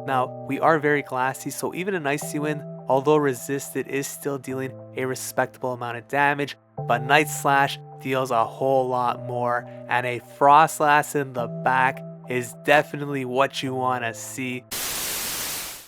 Now, we are very glassy, so even an Icy Wind, although resisted, is still dealing a respectable amount of damage, but Night Slash deals a whole lot more, and a Froslass in the back is definitely what you want to see.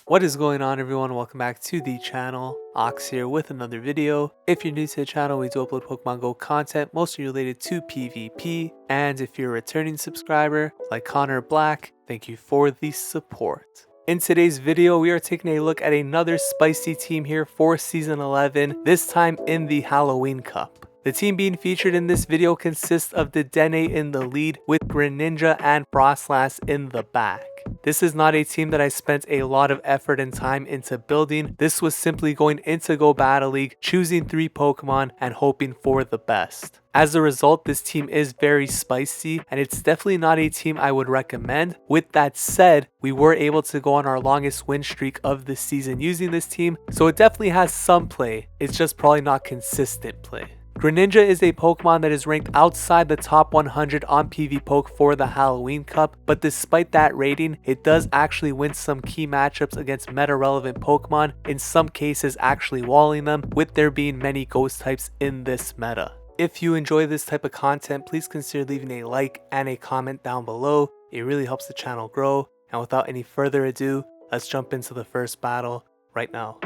What is going on, everyone? Welcome back to the channel. Ox here with another video. If you're new to the channel, we do upload Pokemon Go content mostly related to PvP, and if you're a returning subscriber like Connor Black, thank you for the support. In today's video, we are taking a look at another spicy team here for Season 11, this time in the Halloween Cup. The team being featured in this video consists of Dedenne in the lead with Greninja and Froslass in the back. This is not a team that I spent a lot of effort and time into building. This was simply going into Go Battle League, choosing 3 Pokemon and hoping for the best. As a result, this team is very spicy and it's definitely not a team I would recommend. With that said, we were able to go on our longest win streak of the season using this team, so it definitely has some play. It's just probably not consistent play. Greninja is a Pokemon that is ranked outside the top 100 on PvPoke for the Halloween Cup, but despite that rating, it does actually win some key matchups against meta-relevant Pokemon, in some cases actually walling them, with there being many ghost types in this meta. If you enjoy this type of content, please consider leaving a like and a comment down below. It really helps the channel grow, and without any further ado, let's jump into the first battle right now.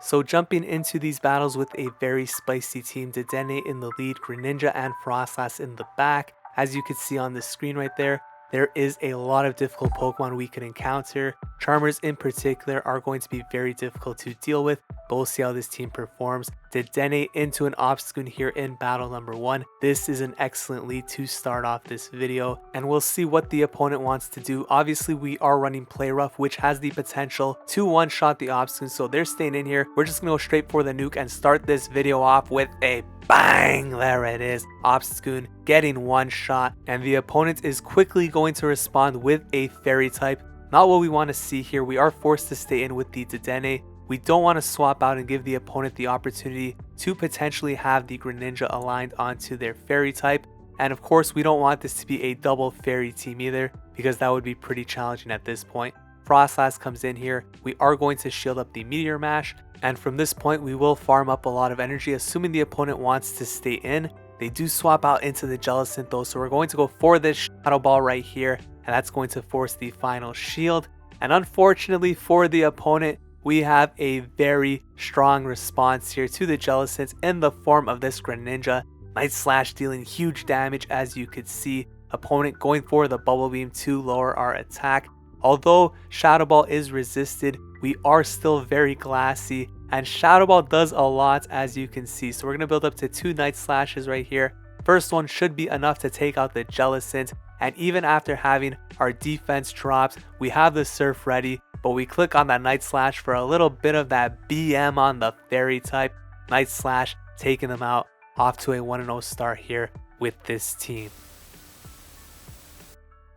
So jumping into these battles with a very spicy team, Dedenne in the lead, Greninja and Froslass in the back. As you can see on the screen right there is a lot of difficult Pokemon we can encounter. Charmers in particular are going to be very difficult to deal with, but we'll see how this team performs. Dedenne into an Obstagoon here in battle number 1. This is an excellent lead to start off this video, and we'll see what the opponent wants to do. Obviously, we are running Play Rough, which has the potential to one-shot the Obstagoon, so they're staying in here. We're just gonna go straight for the nuke and start this video off with a bang. There it is, Obstagoon getting one shot, and the opponent is quickly going to respond with a Fairy type. Not what we want to see here. We are forced to stay in with the Dedenne. We don't want to swap out and give the opponent the opportunity to potentially have the Greninja aligned onto their Fairy type. And of course, we don't want this to be a double Fairy team either, because that would be pretty challenging at this point. Froslass comes in here. We are going to shield up the Meteor Mash, and from this point we will farm up a lot of energy, assuming the opponent wants to stay in. They do swap out into the Jellicent though, so we're going to go for this Shadow Ball right here, and that's going to force the final shield. And unfortunately for the opponent, we have a very strong response here to the Jellicent in the form of this Greninja. Night Slash dealing huge damage, as you could see. Opponent going for the Bubble Beam to lower our attack. Although Shadow Ball is resisted, we are still very glassy, and Shadow Ball does a lot, as you can see. So we're going to build up to 2 Night Slashes right here. First one should be enough to take out the Jellicent, and even after having our defense dropped, we have the Surf ready, but we click on that Night Slash for a little bit of that BM on the Fairy type. Night Slash taking them out, off to a 1-0 start here with this team.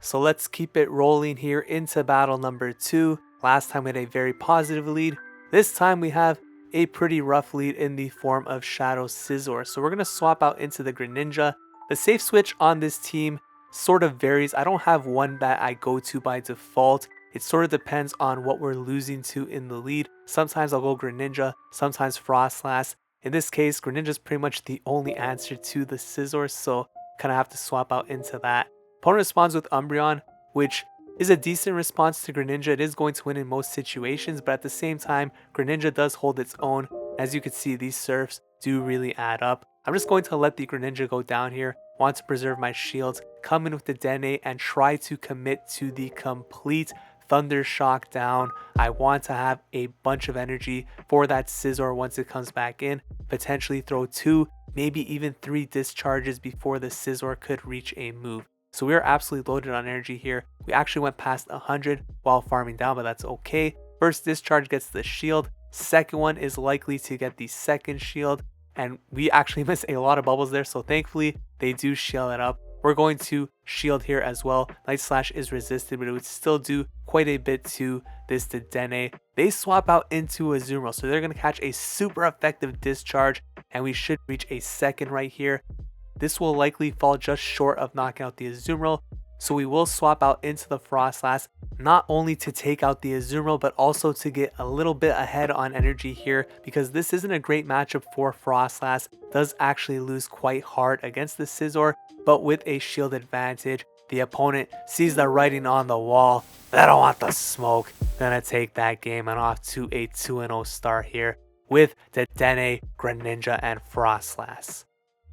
So let's keep it rolling here into battle number 2. Last time we had a very positive lead. This time we have a pretty rough lead in the form of Shadow Scizor. So we're going to swap out into the Greninja. The safe switch on this team sort of varies. I don't have one that I go to by default. It sort of depends on what we're losing to in the lead. Sometimes I'll go Greninja, sometimes Froslass. In this case, Greninja is pretty much the only answer to the Scizor, so kind of have to swap out into that. Opponent responds with Umbreon, which is a decent response to Greninja. It is going to win in most situations, but at the same time, Greninja does hold its own. As you can see, these Surfs do really add up. I'm just going to let the Greninja go down here. Want to preserve my shields, come in with the Dedenne, and try to commit to the complete Thunder Shock down. I want to have a bunch of energy for that Scizor once it comes back in. Potentially throw 2, maybe even 3 discharges before the Scizor could reach a move. So we are absolutely loaded on energy here. We actually went past 100 while farming down, but that's okay. First discharge gets the shield. Second one is likely to get the second shield. And we actually missed a lot of bubbles there, so thankfully they do shield it up. We're going to shield here as well. Night Slash is resisted, but it would still do quite a bit to this Dedenne. They swap out into a Azumarill, so they're going to catch a super effective discharge, and we should reach a second right here. This will likely fall just short of knocking out the Azumarill, so we will swap out into the Froslass, not only to take out the Azumarill, but also to get a little bit ahead on energy here, because this isn't a great matchup for Froslass. Does actually lose quite hard against the Scizor, but with a shield advantage, the opponent sees the writing on the wall. They don't want the smoke. Gonna take that game and off to a 2-0 start here with Dedenne, Greninja, and Froslass.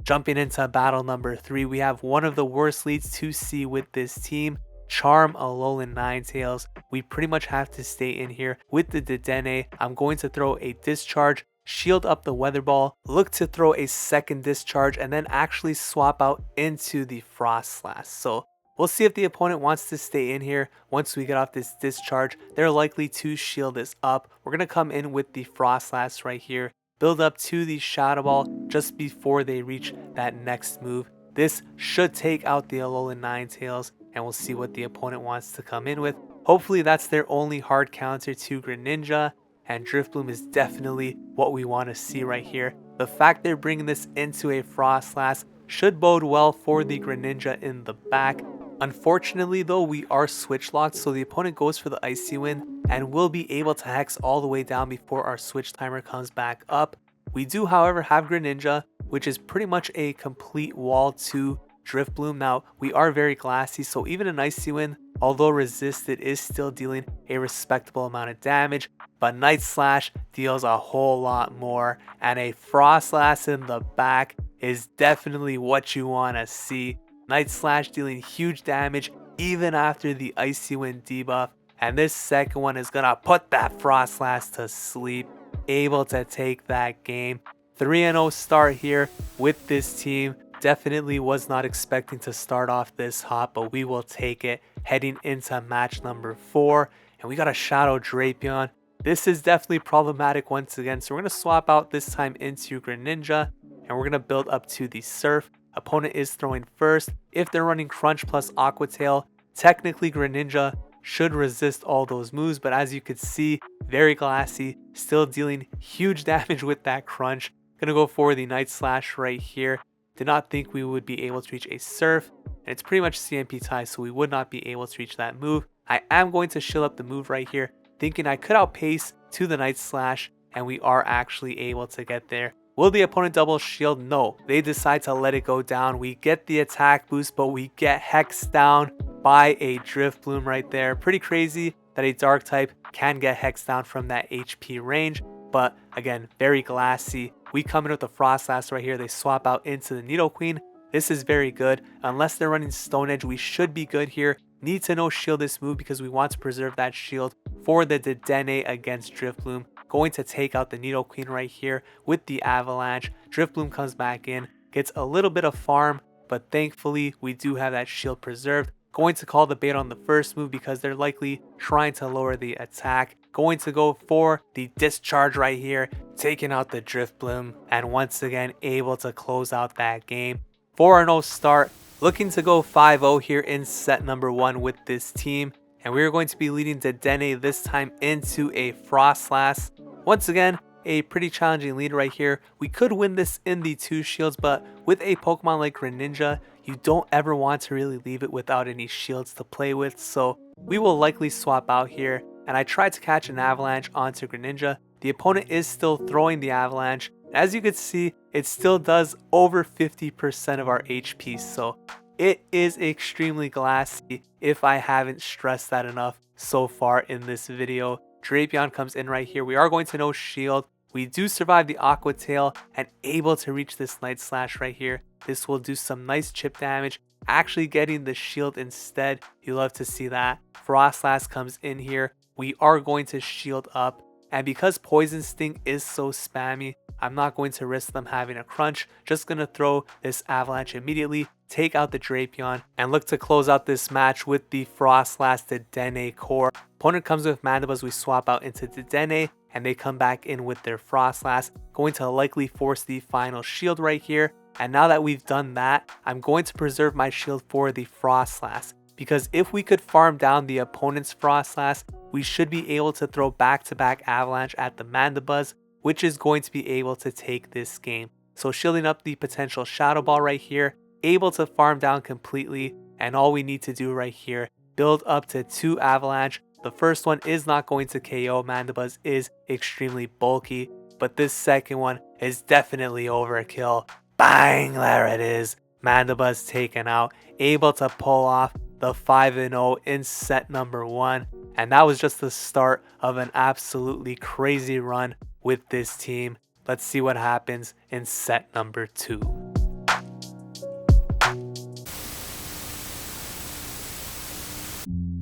Jumping into battle number 3, we have one of the worst leads to see with this team. Charm, Alolan Ninetales. We pretty much have to stay in here with the Dedenne. I'm going to throw a Discharge, shield up the Weather Ball, look to throw a second Discharge, and then actually swap out into the Froslass. So we'll see if the opponent wants to stay in here. Once we get off this Discharge, they're likely to shield this up. We're going to come in with the Froslass right here, build up to the Shadow Ball just before they reach that next move. This should take out the Alolan Ninetales, and we'll see what the opponent wants to come in with. Hopefully that's their only hard counter to Greninja, and Drifloon is definitely what we want to see right here. The fact they're bringing this into a Froslass should bode well for the Greninja in the back. Unfortunately though, we are switch locked, so the opponent goes for the Icy Wind and will be able to hex all the way down before our switch timer comes back up. We do however have Greninja, which is pretty much a complete wall to Drifloon. Now we are very glassy, so even an Icy Wind, although resisted, is still dealing a respectable amount of damage, but Night Slash deals a whole lot more, and a Froslass in the back is definitely what you want to see. Night Slash dealing huge damage even after the Icy Wind debuff, and this second one is gonna put that Froslass to sleep, able to take that game. 3-0 start here with this team. Definitely was not expecting to start off this hot, but we will take it heading into match number 4. And we got a Shadow Drapion. This is definitely problematic once again, so we're going to swap out this time into Greninja, and we're going to build up to the Surf. Opponent is throwing first. If they're running Crunch plus Aqua Tail, technically Greninja should resist all those moves, but as you could see, very glassy, still dealing huge damage with that Crunch. Gonna go for the Night Slash right here. Did not think we would be able to reach a Surf, and it's pretty much CMP tie, so we would not be able to reach that move. I am going to shield up the move right here, thinking I could outpace to the Night Slash, and we are actually able to get there. Will the opponent double shield? No, they decide to let it go down. We get the attack boost, but we get hexed down by a Drifloon right there. Pretty crazy that a dark type can get hexed down from that HP range, but again, very glassy. We come in with the Froslass right here. They swap out into the Nidoqueen. This is very good. Unless they're running Stone Edge, we should be good here. Need to no shield this move because we want to preserve that shield for the Dedenne against Drifloon. Going to take out the Nidoqueen right here with the Avalanche. Drifloon comes back in, gets a little bit of farm, but thankfully we do have that shield preserved. Going to call the bait on the first move because they're likely trying to lower the attack. Going to go for the Discharge right here, taking out the Drifloon, and once again able to close out that game. 4-0 start, looking to go 5-0 here in set number 1 with this team, and we are going to be leading Dedenne this time into a Froslass. Once again, a pretty challenging lead right here. We could win this in the 2 shields, but with a Pokemon like Greninja, you don't ever want to really leave it without any shields to play with, so we will likely swap out here. And I tried to catch an Avalanche onto Greninja. The opponent is still throwing the Avalanche. As you can see, it still does over 50% of our HP, so it is extremely glassy if I haven't stressed that enough so far in this video. Drapion comes in right here. We are going to no shield. We do survive the Aqua Tail and able to reach this Night Slash right here. This will do some nice chip damage. Actually getting the shield instead. You love to see that. Froslass comes in here. We are going to shield up. And because Poison Sting is so spammy, I'm not going to risk them having a crunch. Just going to throw this Avalanche immediately, take out the Drapion, and look to close out this match with the Froslass Dedenne core. Opponent comes with Mandibuzz, we swap out into Dedenne, and they come back in with their Froslass. Going to likely force the final shield right here. And now that we've done that, I'm going to preserve my shield for the Froslass. Because if we could farm down the opponent's Froslass, we should be able to throw back-to-back Avalanche at the Mandibuzz, which is going to be able to take this game. So shielding up the potential Shadow Ball right here, able to farm down completely, and all we need to do right here, build up to 2 Avalanche. The first one is not going to KO. Mandibuzz is extremely bulky, but this second one is definitely overkill. Bang, there it is. Mandibuzz taken out, able to pull off the 5-0 in set number 1. And that was just the start of an absolutely crazy run with this team. Let's see what happens in set number 2.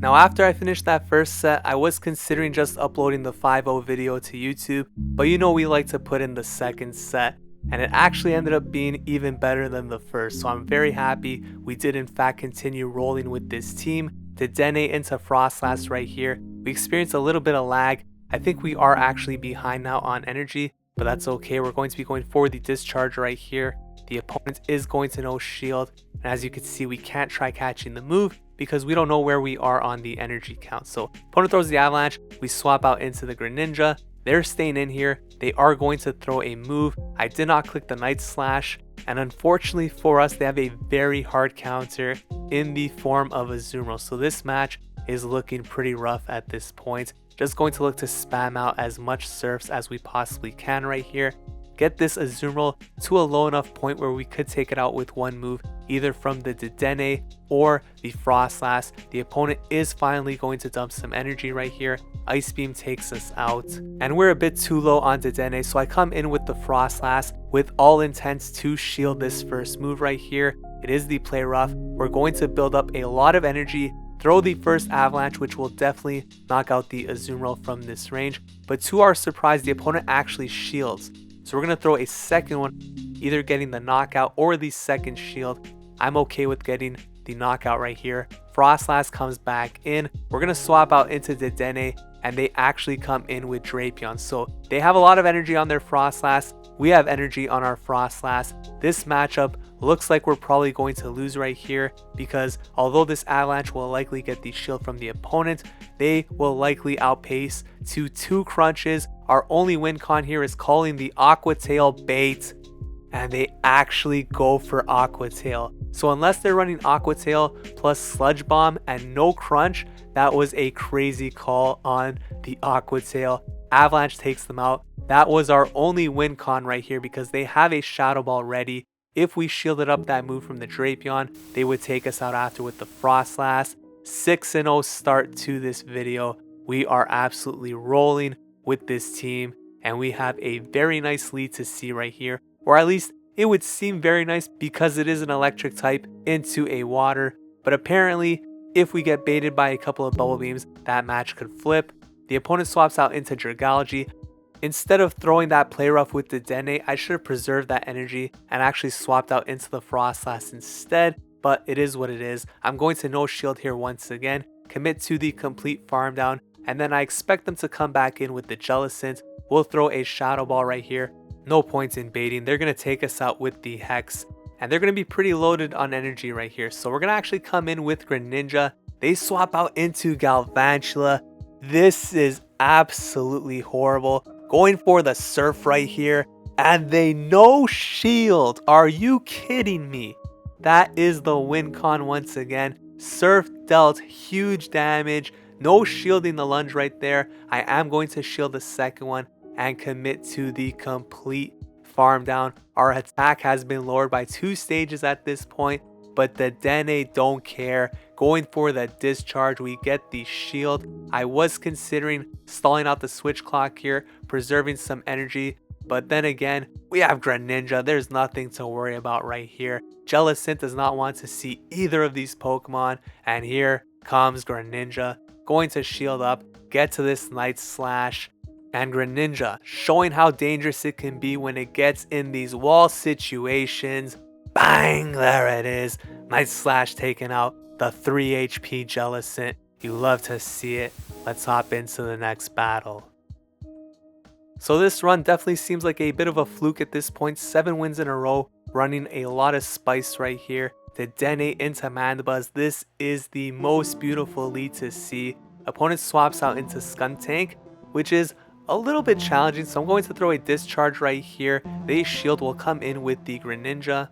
Now after I finished that first set, I was considering just uploading the 5-0 video to YouTube, but you know we like to put in the second set, and it actually ended up being even better than the first, so I'm very happy we did in fact continue rolling with this team. Dedenne into Froslass right here. We experienced a little bit of lag. I think we are actually behind now on energy, but that's okay. We're going to be going for the Discharge right here. The opponent is going to no shield, and as you can see, we can't try catching the move because we don't know where we are on the energy count. So opponent throws the Avalanche, we swap out into the Greninja. They're staying in here. They are going to throw a move. I did not click the Night Slash, and unfortunately for us, they have a very hard counter in the form of a Azumarill. So this match is looking pretty rough at this point. Just going to look to spam out as much surfs as we possibly can right here. Get this Azumarill to a low enough point where we could take it out with one move, either from the Dedenne or the Froslass. The opponent is finally going to dump some energy right here. Ice Beam takes us out, and we're a bit too low on Dedenne, so I come in with the Froslass with all intents to shield this first move right here. It is the play rough. We're going to build up a lot of energy, throw the first Avalanche, which will definitely knock out the Azumarill from this range, but to our surprise, the opponent actually shields. So we're going to throw a second one, either getting the knockout or the second shield. I'm okay with getting the knockout right here. Froslass comes back in. We're going to swap out into Dedenne, and they actually come in with Drapion. So they have a lot of energy on their Froslass. We have energy on our Froslass. This matchup looks like we're probably going to lose right here, because although this Avalanche will likely get the shield from the opponent, they will likely outpace to 2 crunches. Our only win con here is calling the Aqua Tail bait, and they actually go for Aqua Tail. So unless they're running Aqua Tail plus Sludge Bomb and no crunch, that was a crazy call on the Aqua Tail. Avalanche takes them out. That was our only win con right here, because they have a Shadow Ball ready. If we shielded up that move from the Drapion, they would take us out after with the Froslass. 6-0 start to this video. We are absolutely rolling with this team, and we have a very nice lead to see right here, or at least it would seem very nice because it is an electric type into a water. But apparently, if we get baited by a couple of bubble beams, that match could flip. The opponent swaps out into Dragalge. Instead of throwing that play rough with the Dedenne, I should have preserved that energy and actually swapped out into the Froslass instead, but it is what it is. I'm going to no shield here once again, commit to the complete farm down, and then I expect them to come back in with the Jellicent. We'll throw a Shadow Ball right here. No point in baiting. They're going to take us out with the Hex, and they're going to be pretty loaded on energy right here. So we're going to actually come in with Greninja. They swap out into Galvantula. This is absolutely horrible. Going for the Surf right here, and they no shield. Are you kidding me? That is the win con once again. Surf dealt huge damage. No shielding the lunge right there. I am going to shield the second one and commit to the complete farm down. Our attack has been lowered by 2 stages at this point, but the Dedenne don't care. Going for the Discharge, we get the shield. I was considering stalling out the switch clock here, preserving some energy, but then again, we have Greninja. There's nothing to worry about right here. Jellicent does not want to see either of these Pokemon, and here comes Greninja. Going to shield up, get to this Night Slash, and Greninja showing how dangerous it can be when it gets in these wall situations. Bang! There it is. Night Slash taken out. The 3 HP Jellicent. You love to see it. Let's hop into the next battle. So this run definitely seems like a bit of a fluke at this point. 7 wins in a row, running a lot of spice right here. Dedenne into Mandibuzz. This is the most beautiful lead to see. Opponent swaps out into Skuntank, which is a little bit challenging, so I'm going to throw a Discharge right here. They shield will come in with the Greninja,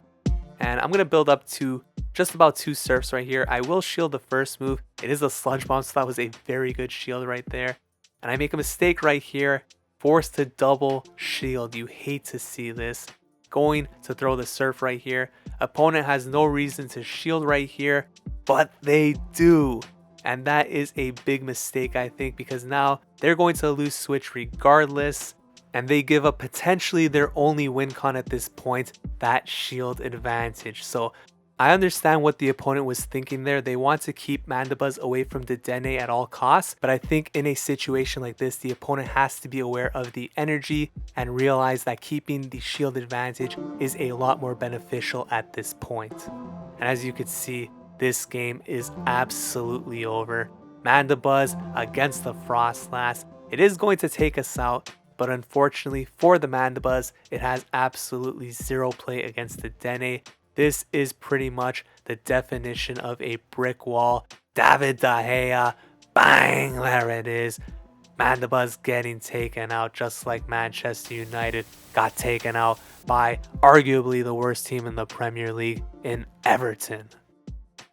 and I'm going to build up to just about 2 surfs right here. I will shield the first move. It is a sludge bomb, so that was a very good shield right there. And I make a mistake right here, forced to double shield. You hate to see this. Going to throw the surf right here. Opponent has no reason to shield right here, but they do. And that is a big mistake, I think, because now they're going to lose switch regardless. And they give up potentially their only win con at this point, that shield advantage. So I understand what the opponent was thinking there. They want to keep Mandibuzz away from Dedenne at all costs, but I think in a situation like this, the opponent has to be aware of the energy and realize that keeping the shield advantage is a lot more beneficial at this point. And as you can see, this game is absolutely over. Mandibuzz against the Froslass. It is going to take us out, but unfortunately for the Mandibuzz, it has absolutely zero play against Dedenne. This is pretty much the definition of a brick wall. David De Gea, bang, there it is. Mandibuzz getting taken out just like Manchester United got taken out by arguably the worst team in the Premier League in Everton.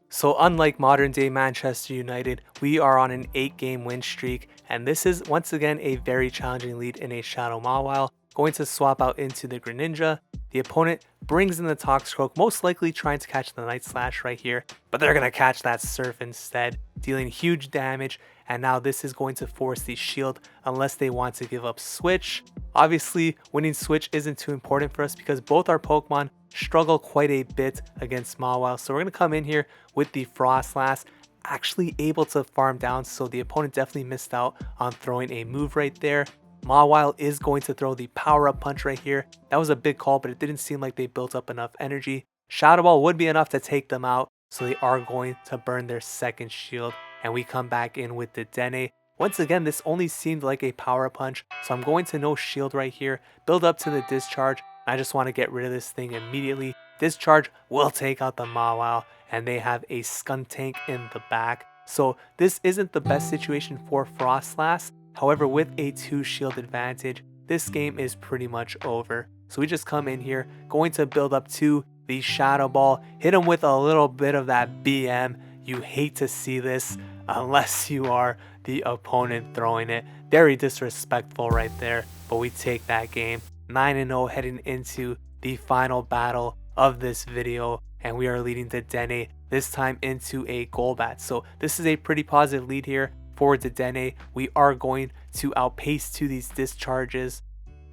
So unlike modern day Manchester United, we are on an 8-game win streak, and this is once again a very challenging lead in a Shadow Mawile. Going to swap out into the Greninja. The opponent brings in the Toxicroak, most likely trying to catch the Night Slash right here, but they're going to catch that Surf instead, dealing huge damage, and now this is going to force the shield unless they want to give up switch. Obviously, winning switch isn't too important for us because both our Pokemon struggle quite a bit against Mawile, so we're going to come in here with the Froslass, actually able to farm down, so the opponent definitely missed out on throwing a move right there. Mawile is going to throw the power-up punch right here. That was a big call, but it didn't seem like they built up enough energy. Shadow Ball would be enough to take them out, so they are going to burn their second shield, and we come back in with the Dedenne. Once again, this only seemed like a power punch, so I'm going to no shield right here, build up to the Discharge. I just want to get rid of this thing immediately. Discharge will take out the Mawile, and they have a Skuntank in the back. So this isn't the best situation for Froslass. However, with a 2 shield advantage, this game is pretty much over. So we just come in here, going to build up to the Shadow Ball, hit him with a little bit of that BM. You hate to see this unless you are the opponent throwing it. Very disrespectful right there, but we take that game. 9-0 heading into the final battle of this video, and we are leading Dedenne, this time into a Golbat. So this is a pretty positive lead here for Dedenne. We are going to outpace to these Discharges.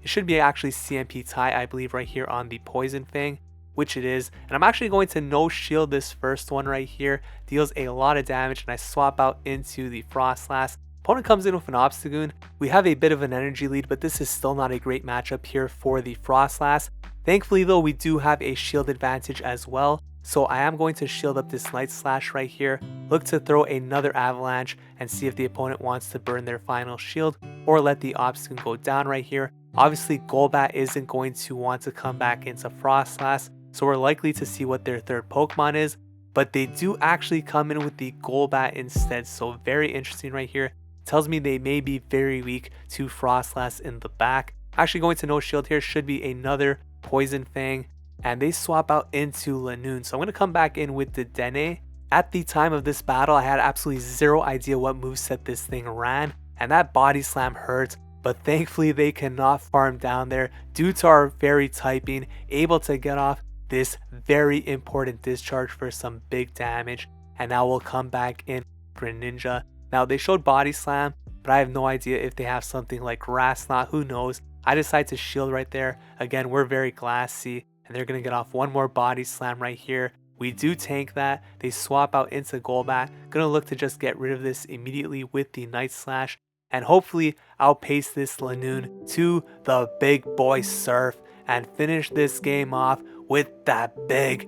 It should be actually CMP tie, I believe, right here on the Poison Fang, which it is. And I'm actually going to no shield this first one right here. Deals a lot of damage, and I swap out into the Froslass. Opponent comes in with an Obstagoon. We have a bit of an energy lead, but this is still not a great matchup here for the Froslass. Thankfully though, we do have a shield advantage as well. So I am going to shield up this Night Slash right here, look to throw another Avalanche and see if the opponent wants to burn their final shield or let the Obstagoon go down right here. Obviously Golbat isn't going to want to come back into Froslass, so we're likely to see what their third Pokemon is, but they do actually come in with the Golbat instead, so very interesting right here. Tells me they may be very weak to Froslass in the back. Actually going to no shield here, should be another Poison Fang, and they swap out into Lanoon. So I'm going to come back in with the Dedenne. At the time of this battle, I had absolutely zero idea what moveset this thing ran, and that Body Slam hurt, but thankfully they cannot farm down there due to our Fairy typing, able to get off this very important Discharge for some big damage. And now we'll come back in Greninja. Now they showed Body Slam, but I have no idea if they have something like Grass Knot, who knows. I decide to shield right there. Again, we're very glassy, and they're going to get off one more Body Slam right here. We do tank that. They swap out into Golbat. Going to look to just get rid of this immediately with the Night Slash, and hopefully outpace this Lanoon to the big boy Surf and finish this game off with that big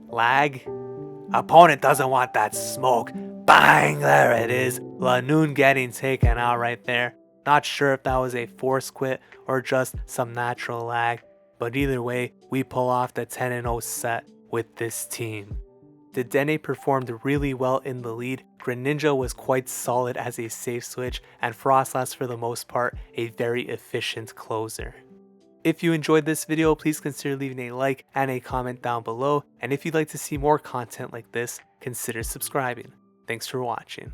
lag. Opponent doesn't want that smoke. Bang, there it is. Lanoon getting taken out right there. Not sure if that was a force quit or just some natural lag, but either way, we pull off the 10-0 set with this team. Dedenne performed really well in the lead. Greninja was quite solid as a safe switch, and Froslass for the most part a very efficient closer. If you enjoyed this video, please consider leaving a like and a comment down below, and if you'd like to see more content like this, consider subscribing. Thanks for watching.